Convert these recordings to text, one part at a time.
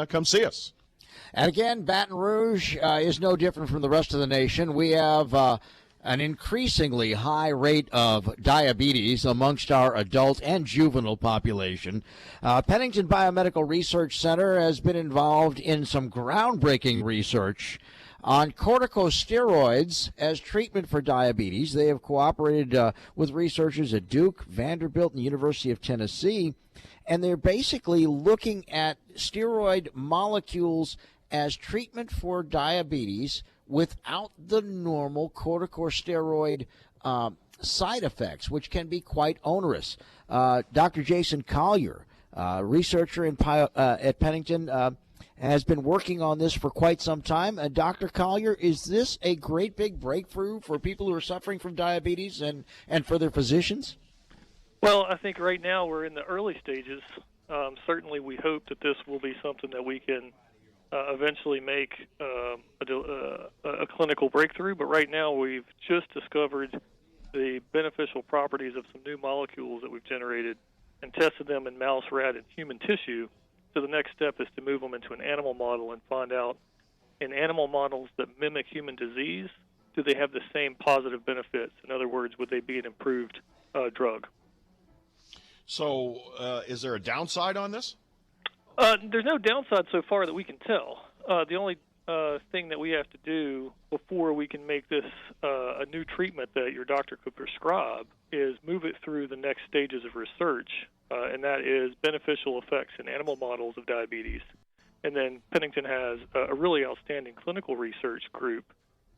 come see us. And again, Baton Rouge is no different from the rest of the nation. We have an increasingly high rate of diabetes amongst our adult and juvenile population. Pennington Biomedical Research Center has been involved in some groundbreaking research on corticosteroids as treatment for diabetes. They have cooperated with researchers at Duke, Vanderbilt, and the University of Tennessee, and they're basically looking at steroid molecules as treatment for diabetes without the normal corticosteroid side effects, which can be quite onerous. Dr. Jason Collier, researcher at Pennington, has been working on this for quite some time. Dr. Collier, is this a great big breakthrough for people who are suffering from diabetes and for their physicians? Well, I think right now we're in the early stages. Certainly we hope that this will be something that we can eventually make a clinical breakthrough, but right now we've just discovered the beneficial properties of some new molecules that we've generated and tested them in mouse, rat, and human tissue. So the next step is to move them into an animal model and find out in animal models that mimic human disease, do they have the same positive benefits? In other words, would they be an improved drug? So is there a downside on this? There's no downside so far that we can tell. The only thing that we have to do before we can make this a new treatment that your doctor could prescribe is move it through the next stages of research, and that is beneficial effects in animal models of diabetes. And then Pennington has a really outstanding clinical research group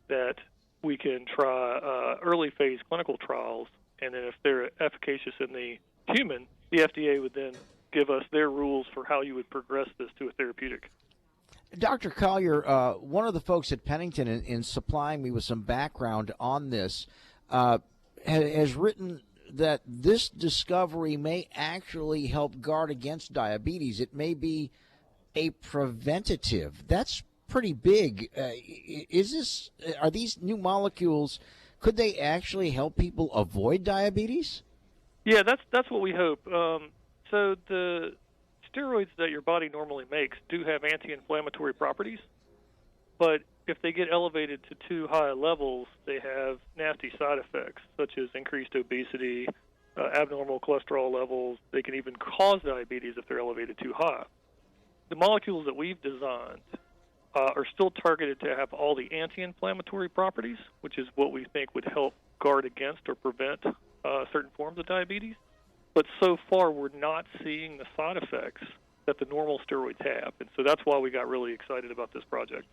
that we can try early phase clinical trials, and then if they're efficacious in the human, the FDA would then give us their rules for how you would progress this to a therapeutic. Dr. Collier, one of the folks at Pennington in supplying me with some background on this has written that this discovery may actually help guard against diabetes. It may be a preventative. That's pretty big. Are these new molecules, could they actually help people avoid diabetes? Yeah, that's what we hope. So the steroids that your body normally makes do have anti-inflammatory properties, but if they get elevated to too high levels, they have nasty side effects, such as increased obesity, abnormal cholesterol levels. They can even cause diabetes if they're elevated too high. The molecules that we've designed are still targeted to have all the anti-inflammatory properties, which is what we think would help guard against or prevent certain forms of diabetes. But so far, we're not seeing the side effects that the normal steroids have. And so that's why we got really excited about this project.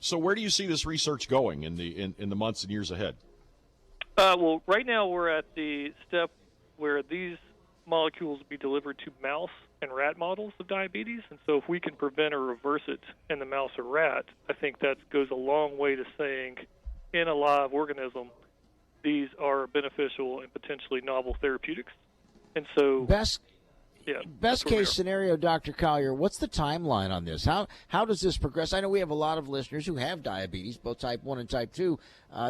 So where do you see this research going in the months and years ahead? Well, right now we're at the step where these molecules will be delivered to mouse and rat models of diabetes. And so if we can prevent or reverse it in the mouse or rat, I think that goes a long way to saying in a live organism, these are beneficial and potentially novel therapeutics. And so best case scenario, Dr. Collier, what's the timeline on this? How does this progress? I know we have a lot of listeners who have diabetes, both type 1 and type 2,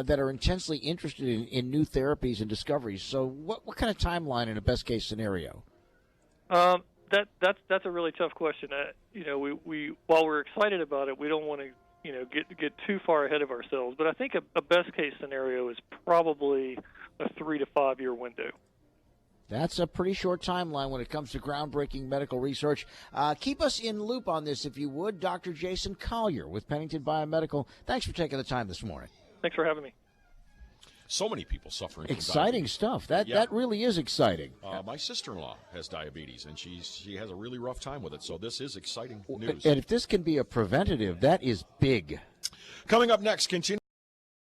that are intensely interested in new therapies and discoveries. So what kind of timeline in a best case scenario? That's a really tough question. We while we're excited about it, we don't want to get too far ahead of ourselves. But I think a best case scenario is probably a 3 to 5 year window. That's a pretty short timeline when it comes to groundbreaking medical research. Keep us in loop on this, if you would. Dr. Jason Collier with Pennington Biomedical. Thanks for taking the time this morning. Thanks for having me. So many people suffering from exciting diabetes. Stuff. That really is exciting. My sister-in-law has diabetes, and she has a really rough time with it. So this is exciting news. And if this can be a preventative, that is big. Coming up next, continue.